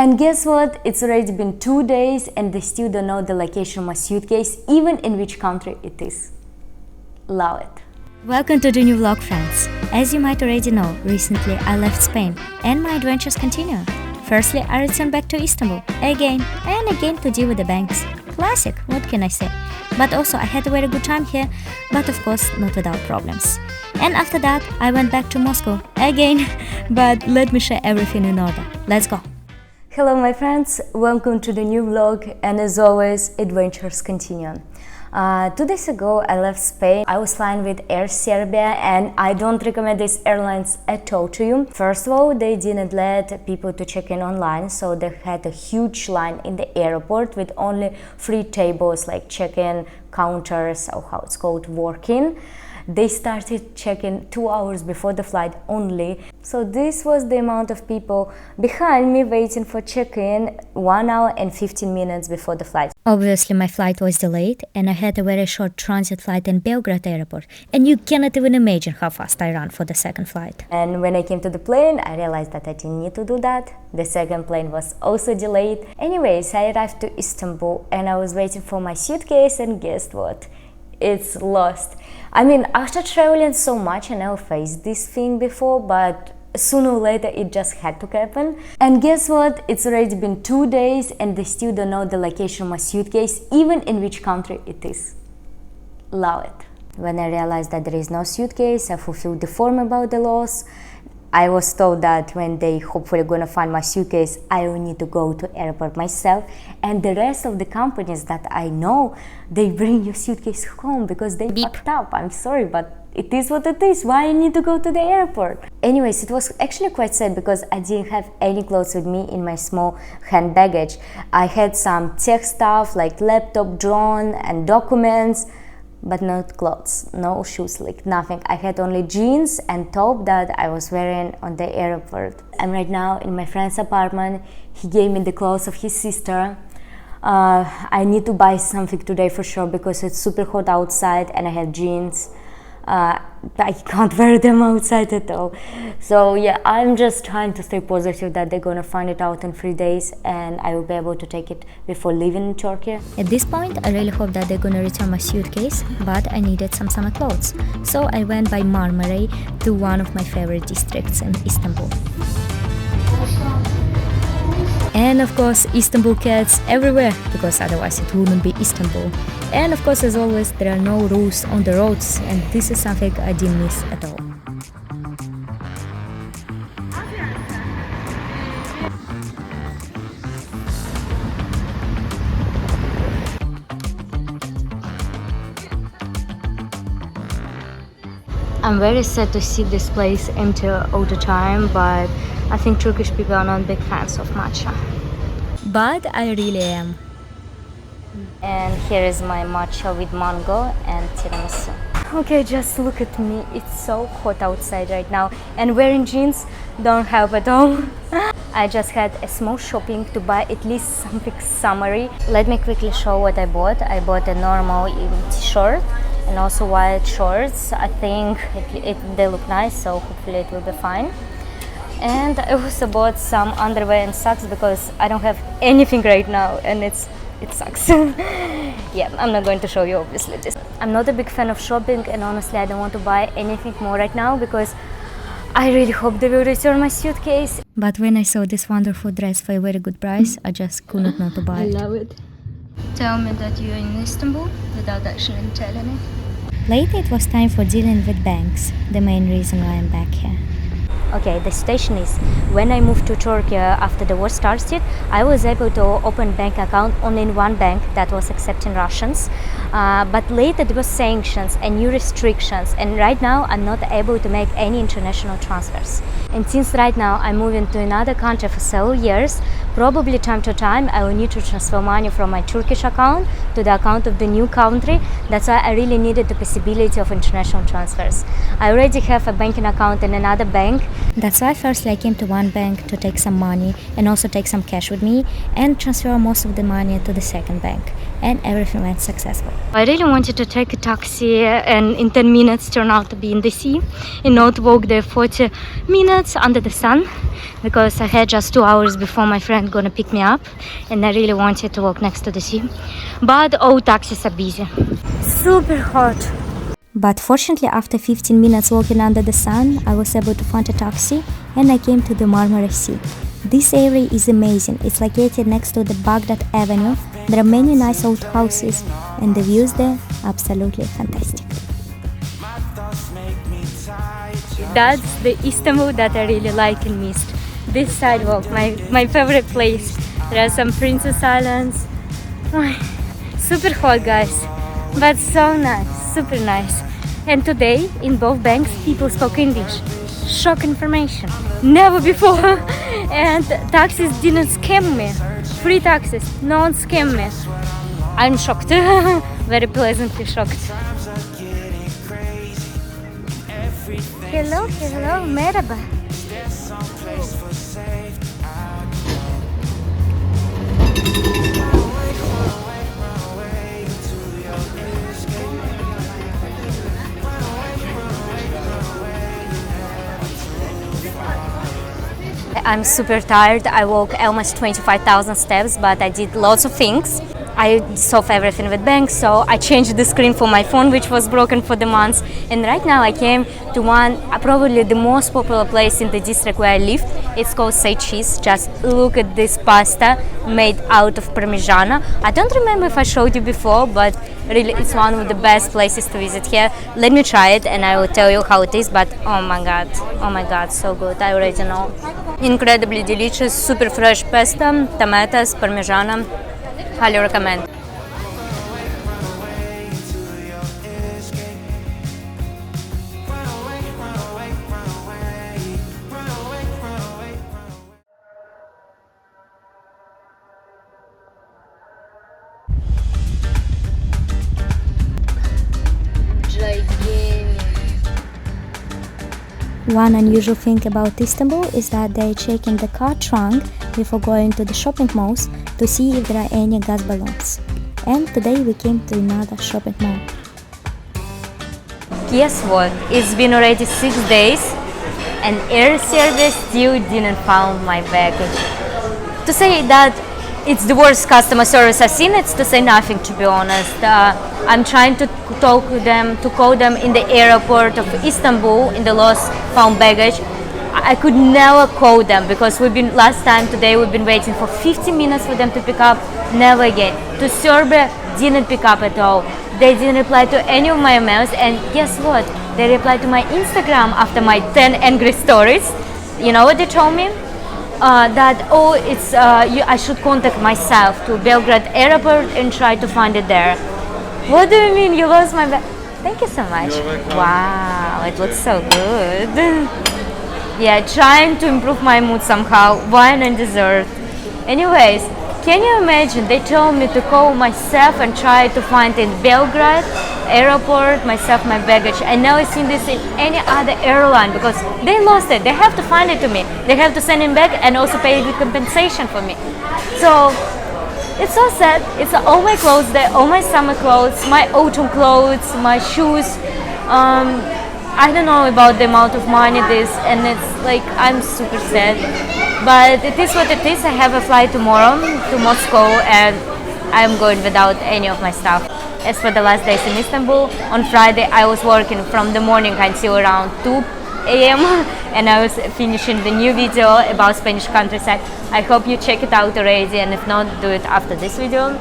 And guess what? It's already been 2 days and they still don't know the location of my suitcase, even in which country it is. Love it. Welcome to the new vlog, friends. As you might already know, recently I left Spain and my adventures continue. Firstly, I returned back to Istanbul again and again to deal with the banks. Classic, what can I say? But also I had a very good time here, but of course not without problems. And after that I went back to Moscow again, but let me share everything in order. Let's go! Hello my friends, welcome to the new vlog, and as always, adventures continue. 2 days ago I left Spain. I was flying with Air Serbia and I don't recommend these airlines at all to you. First of all, they didn't let people to check in online, so they had a huge line in the airport with only 3 tables like check-in counters, or how it's called, walk-in. They started checking 2 hours before the flight only. So this was the amount of people behind me waiting for check-in 1 hour and 15 minutes before the flight. Obviously my flight was delayed and I had a very short transit flight in Belgrade airport. And you cannot even imagine how fast I ran for the second flight. And when I came to the plane, I realized that I didn't need to do that. The second plane was also delayed. Anyways, I arrived to Istanbul and I was waiting for my suitcase, and guess what? It's lost. I mean, after traveling so much, I never faced this thing before, but sooner or later it just had to happen. And guess what? It's already been 2 days and they still don't know the location of my suitcase, even in which country it is. Love it. When I realized that there is no suitcase, I fulfilled the form about the loss. I was told that when they hopefully gonna find my suitcase, I will need to go to airport myself, and the rest of the companies that I know, they bring your suitcase home because they fucked up. I'm sorry, but it is what it is. Why I need to go to the airport? Anyways, it was actually quite sad because I didn't have any clothes with me in my small hand baggage. I had some tech stuff like laptop, drone and documents, but not clothes, no shoes, like nothing. I had only jeans and top that I was wearing on the airport. I'm right now in my friend's apartment. He gave me the clothes of his sister. I need to buy something today for sure because it's super hot outside and I have jeans. I can't wear them outside at all. So yeah, I'm just trying to stay positive that they're gonna find it out in 3 days and I will be able to take it before leaving Turkey. At this point, I really hope that they're gonna return my suitcase, but I needed some summer clothes. So I went by Marmaray to one of my favorite districts in Istanbul. And of course, Istanbul cats everywhere, because otherwise it wouldn't be Istanbul. And of course, as always, there are no rules on the roads, and this is something I didn't miss at all. I'm very sad to see this place empty all the time, but I think Turkish people are not big fans of matcha. But I really am. And here is my matcha with mango and tiramisu. Okay, just look at me. It's so hot outside right now, and wearing jeans don't help at all. I just had a small shopping to buy at least something summery. Let me quickly show what I bought. I bought a normal t-shirt and also white shorts. I think they look nice, so hopefully it will be fine. And I also bought some underwear and socks because I don't have anything right now and it sucks. Yeah, I'm not going to show you obviously this. I'm not a big fan of shopping and honestly I don't want to buy anything more right now because I really hope they will return my suitcase. But when I saw this wonderful dress for a very good price, I just couldn't not to buy it. I love it. Tell me that you're in Istanbul without actually telling me. Later it was time for dealing with banks, the main reason why I'm back here. Okay, the situation is, when I moved to Turkey after the war started, I was able to open bank account only in one bank that was accepting Russians. But later there was sanctions and new restrictions, and right now I'm not able to make any international transfers. And since right now I'm moving to another country for several years, probably time to time I will need to transfer money from my Turkish account to the account of the new country. That's why I really needed the possibility of international transfers. I already have a banking account in another bank, That's why firstly I came to one bank to take some money and also take some cash with me and transfer most of the money to the second bank, and everything went successful. I really wanted to take a taxi and in 10 minutes turn out to be in the sea and not walk there 40 minutes under the sun, because I had just 2 hours before my friend gonna pick me up and I really wanted to walk next to the sea. But all taxis are busy. Super hot. But fortunately, after 15 minutes walking under the sun, I was able to find a taxi and I came to the Marmara Sea. This area is amazing. It's located next to the Baghdad Avenue. There are many nice old houses and the views there absolutely fantastic. That's the Istanbul that I really like and missed. This sidewalk, my favorite place. There are some Princess Islands. Super hot, guys, but so nice, super nice. And today, in both banks, people spoke English. Shock information. Never before. And taxis didn't scam me. Free taxis, no one scammed me. I'm shocked. Very pleasantly shocked. Hello, hello, merhaba. I'm super tired. I walked almost 25,000 steps, but I did lots of things. I solved everything with banks, so I changed the screen for my phone, which was broken for the months. And right now I came to one, probably the most popular place in the district where I live. It's called suitcase. Just look at this pasta made out of Parmigiana. I don't remember if I showed you before, but really it's one of the best places to visit here. Let me try it and I will tell you how it is, but oh my god, so good, I already know. Incredibly delicious, super fresh pasta, tomatoes, Parmigiana. Highly recommend. One unusual thing about Istanbul is that they check in the car trunk before going to the shopping malls to see if there are any gas balloons. And today we came to another shopping mall. Guess what? It's been already 6 days and Air Serbia still didn't find my baggage. To say that it's the worst customer service I've seen, it's to say nothing, to be honest. I'm trying to call them in the airport of Istanbul in the lost found baggage. I could never call them because last time today we've been waiting for 15 minutes for them to pick up, never again. To Serbia, didn't pick up at all. They didn't reply to any of my emails, and guess what? They replied to my Instagram after my 10 angry stories. You know what they told me? I should contact myself to Belgrade airport and try to find it there. What do you mean you lost my bag? Thank you so much. Wow, it looks so good. Yeah, trying to improve my mood somehow. Wine and dessert. Anyways, can you imagine? They told me to call myself and try to find in Belgrade airport myself my baggage. I never seen this in any other airline because they lost it. They have to find it to me. They have to send it back and also pay the compensation for me. So it's so sad. It's all my clothes there, all my summer clothes, my autumn clothes, my shoes. I don't know about the amount of money this, and it's like I'm super sad. But it is what it is. I have a flight tomorrow to Moscow and I'm going without any of my stuff. As for the last days in Istanbul, on Friday I was working from the morning until around 2 a.m. and I was finishing the new video about Spanish countryside. I hope you check it out already, and if not, do it after this video.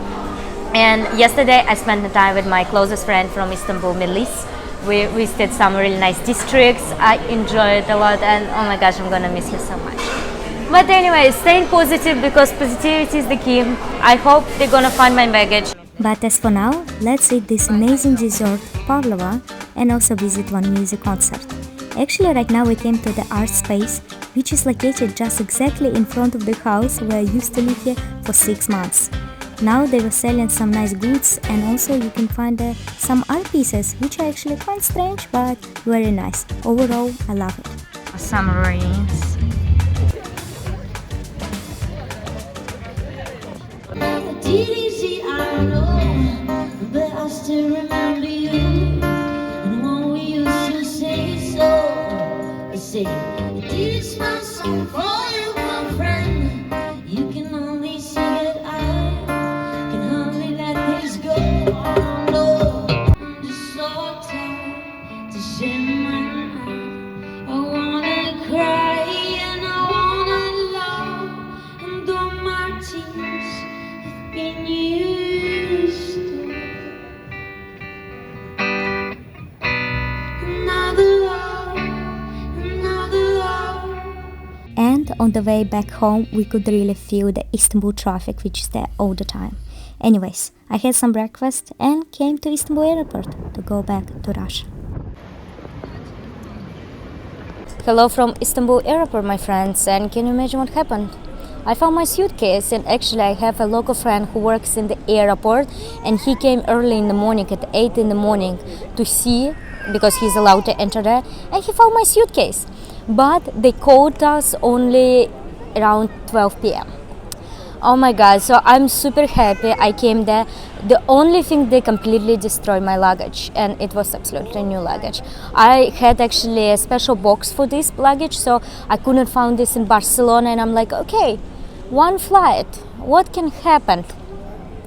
And yesterday I spent the time with my closest friend from Istanbul, Melis. We visited some really nice districts. I enjoyed it a lot, and oh my gosh, I'm gonna miss you so much. But anyway, staying positive because positivity is the key. I hope they're gonna find my baggage. But as for now, let's eat this amazing dessert, pavlova, and also visit one music concert. Actually, right now we came to the art space, which is located just exactly in front of the house where I used to live here for 6 months. Now they were selling some nice goods, and also you can find some art pieces, which are actually quite strange but very nice. Overall, I love it. submarines. TDC, I know, but I still remember you. And when we used to say so, I say, this my song for you, my friend. You can only see it, I can hardly let this go. Oh, no, I'm just so tired to share my night. I wanna cry and I wanna laugh, and all my tears been used to another love, another love. And on the way back home, we could really feel the Istanbul traffic, which is there all the time. Anyways, I had some breakfast and came to Istanbul airport to go back to Russia. Hello from Istanbul airport, my friends, and can you imagine what happened? I found my suitcase, and actually I have a local friend who works in the airport, and he came early in the morning at 8 in the morning to see, because he's allowed to enter there, and he found my suitcase. But they called us only around 12 p.m. Oh my god, so I'm super happy I came there. The only thing, they completely destroyed my luggage, and it was absolutely new luggage. I had actually a special box for this luggage, so I couldn't find this in Barcelona, and I'm like, okay, one flight, what can happen?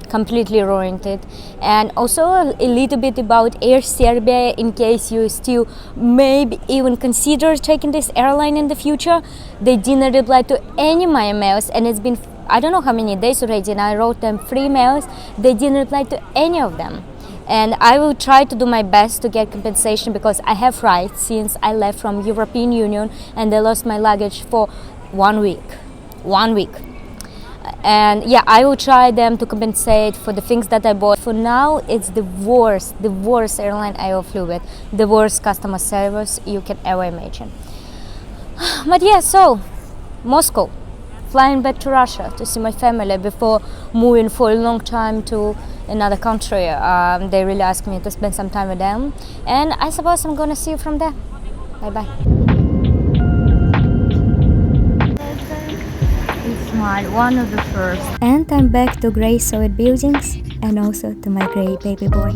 Completely ruined it. And also a little bit about Air Serbia, in case you still maybe even consider taking this airline in the future. They didn't reply to any of my emails, and it's been I don't know how many days already, and I wrote them 3 mails. They didn't reply to any of them. And I will try to do my best to get compensation, because I have rights since I left from European Union and they lost my luggage for 1 week. 1 week. And yeah, I will try them to compensate for the things that I bought. For now, it's the worst airline I ever flew with. The worst customer service you can ever imagine. But yeah, so Moscow. Flying back to Russia to see my family before moving for a long time to another country. They really asked me to spend some time with them, and I suppose I'm gonna see you from there. Bye bye. It's one of the first. And I'm back to grey solid buildings and also to my grey baby boy.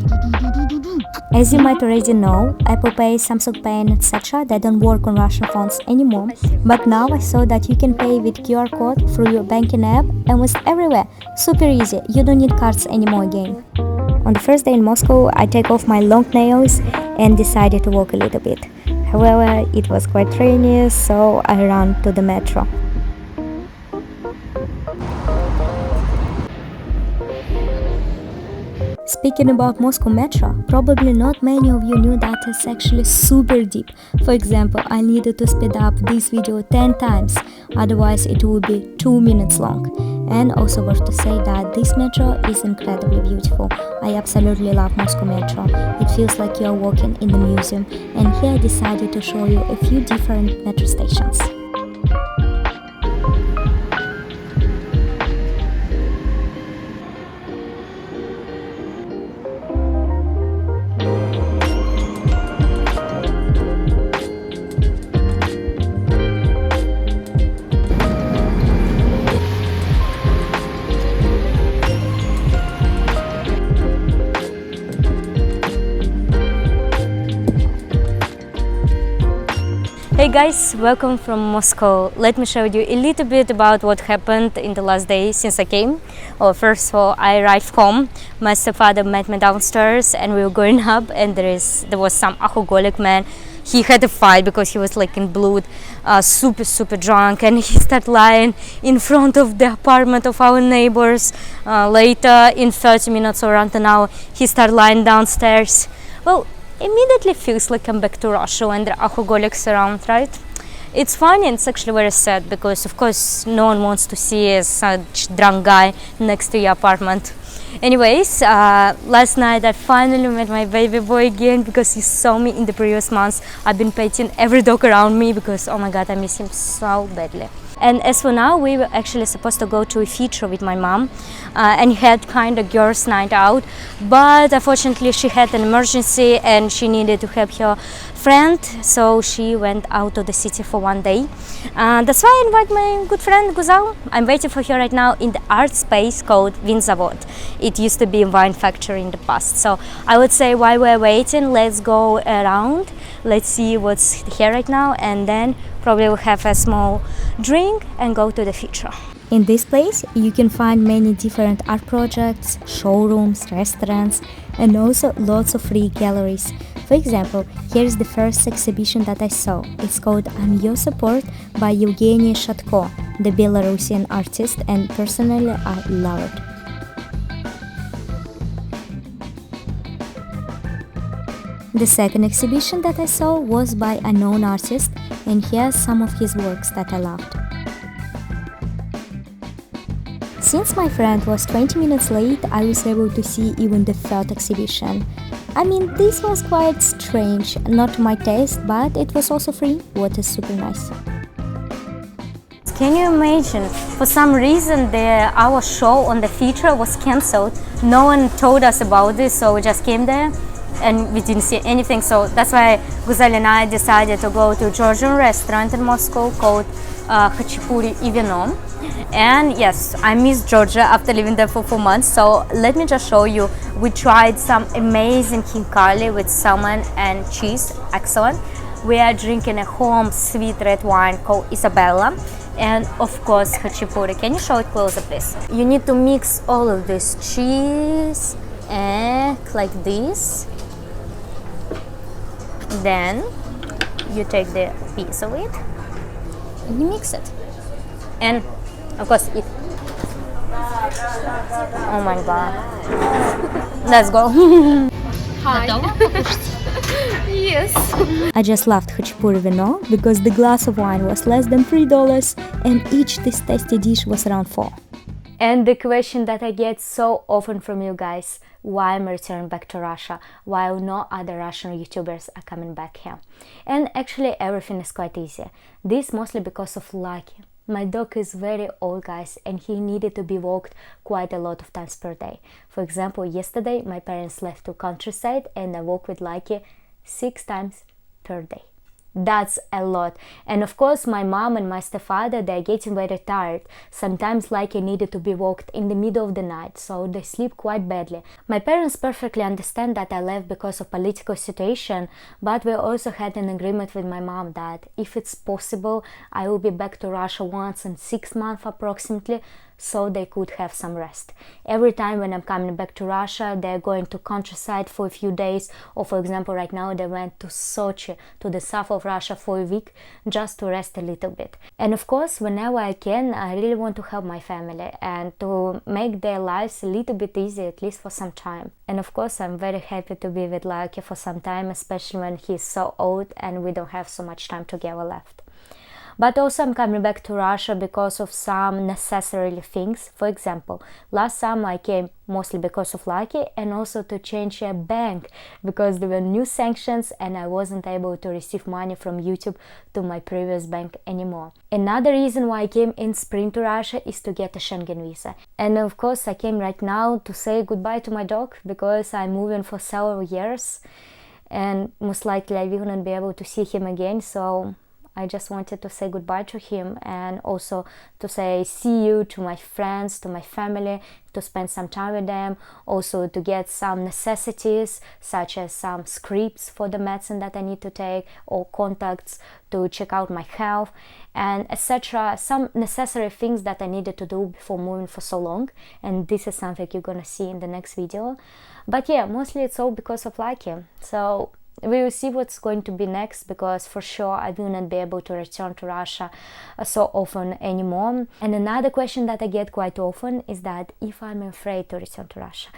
As you might already know, Apple Pay, Samsung Pay and etc. they don't work on Russian phones anymore. But now I saw that you can pay with QR code through your banking app almost everywhere. Super easy, you don't need cards anymore again. On the first day in Moscow, I take off my long nails and decided to walk a little bit. However, it was quite rainy, so I ran to the metro. Speaking about Moscow Metro, probably not many of you knew that it's actually super deep. For example, I needed to speed up this video 10 times, otherwise it would be 2 minutes long. And also worth to say that this metro is incredibly beautiful. I absolutely love Moscow Metro. It feels like you're walking in the museum, and here I decided to show you a few different metro stations. Hey guys, welcome from Moscow. Let me show you a little bit about what happened in the last day since I came. Well, first of all, I arrived home. My stepfather met me downstairs and we were going up, and there was some alcoholic man. He had a fight because he was like in blood, super drunk, and he started lying in front of the apartment of our neighbors. Later, in 30 minutes or around an hour, he started lying downstairs. Well, immediately feels like I'm back to Russia when there are alcoholics around, right? It's funny and it's actually very sad, because of course no one wants to see such drunk guy next to your apartment. Anyways, last night I finally met my baby boy again, because he saw me in the previous months. I've been petting every dog around me because, oh my god, I miss him so badly. And as for now, we were actually supposed to go to a theater with my mom and had kind of girls' night out, but unfortunately she had an emergency and she needed to have her friend, so she went out of the city for one day. That's why I invite my good friend Guzal. I'm waiting for her right now in the art space called Vinzavod. It used to be a wine factory in the past. So I would say while we're waiting, let's go around. Let's see what's here right now, and then probably we'll have a small drink and go to the future. In this place, you can find many different art projects, showrooms, restaurants, and also lots of free galleries. For example, here is the first exhibition that I saw. It's called I'm Your Support by Evgeny Shatko, the Belarusian artist, and personally I love it. The second exhibition that I saw was by a known artist, and here's some of his works that I loved. Since my friend was 20 minutes late, I was able to see even the third exhibition. I mean, this was quite strange, not to my taste, but it was also free, what is super nice. Can you imagine? For some reason, our show on the feature was cancelled. No one told us about this, so we just came there and we didn't see anything. So that's why Guzal and I decided to go to a Georgian restaurant in Moscow called Khachapuri и Vino. And yes, I miss Georgia after living there for 4 months. So let me just show you. We tried some amazing khinkali with salmon and cheese. Excellent. We are drinking a home sweet red wine called Isabella. And of course, khachapuri. Can you show it closer, please? You need to mix all of this cheese and like this. Then you take the piece of it and you mix it. And of course eat. Oh my god. Let's go. Yes. I just loved Khachapuri Vino because the glass of wine was less than $3 and each this tasty dish was around $4. And the question that I get so often from you guys, why I'm returning back to Russia while no other Russian YouTubers are coming back here. And actually everything is quite easy. This mostly because of Lucky. My dog is very old, guys, and he needed to be walked quite a lot of times per day. For example, yesterday my parents left to countryside and I walked with Lucky 6 times per day. That's a lot. And of course my mom and my stepfather, they're getting very tired. Sometimes Lucky needed to be walked in the middle of the night, so they sleep quite badly. My parents perfectly understand that I left because of political situation, but we also had an agreement with my mom that if it's possible I will be back to Russia once in 6 months approximately, so they could have some rest. Every time when I'm coming back to Russia, they're going to countryside for a few days, or for example right now they went to Sochi, to the south of Russia for a week, just to rest a little bit. And of course, whenever I can, I really want to help my family and to make their lives a little bit easier, at least for some time. And of course, I'm very happy to be with Lucky for some time, especially when he's so old and we don't have so much time together left. But also I'm coming back to Russia because of some necessary things. For example, last summer I came mostly because of Lucky and also to change a bank because there were new sanctions and I wasn't able to receive money from YouTube to my previous bank anymore. Another reason why I came in spring to Russia is to get a Schengen visa. And of course I came right now to say goodbye to my dog because I'm moving for several years and most likely I will not be able to see him again, so I just wanted to say goodbye to him and also to say see you to my friends, to my family, to spend some time with them, also to get some necessities such as some scripts for the medicine that I need to take or contacts to check out my health and etc. Some necessary things that I needed to do before moving for so long, and this is something you're gonna see in the next video. But yeah, mostly it's all because of Lucky. So we will see what's going to be next because for sure I will not be able to return to Russia so often anymore. And another question that I get quite often is that if I'm afraid to return to Russia.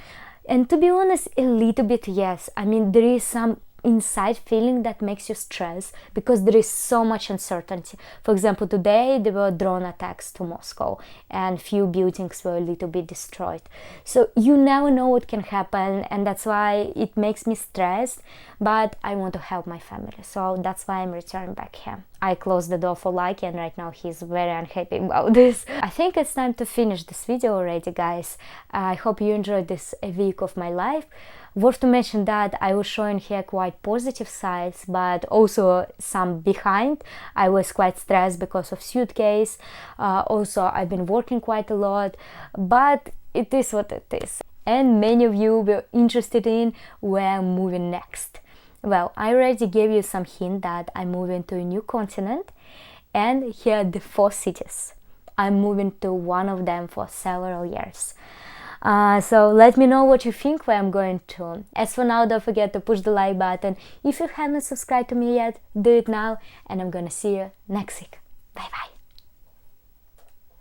And to be honest, a little bit yes. I mean, there is some inside feeling that makes you stress because there is so much uncertainty. For example, today there were drone attacks to Moscow and few buildings were a little bit destroyed. So you never know what can happen, and that's why it makes me stressed, but I want to help my family, so that's why I'm returning back here. I closed the door for Lucky, and right now he's very unhappy about this. I think it's time to finish this video already, guys. I hope you enjoyed this week of my life. Worth to mention that I was showing here quite positive sides, but also some behind. I was quite stressed because of suitcase. Also, I've been working quite a lot, but it is what it is. And many of you were interested in where I'm moving next. Well, I already gave you some hint that I'm moving to a new continent, and here are the 4 cities. I'm moving to one of them for several years. So let me know what you think where I'm going to. As for now, don't forget to push the like button. If you haven't subscribed to me yet, do it now, and I'm gonna see you next week. Bye bye.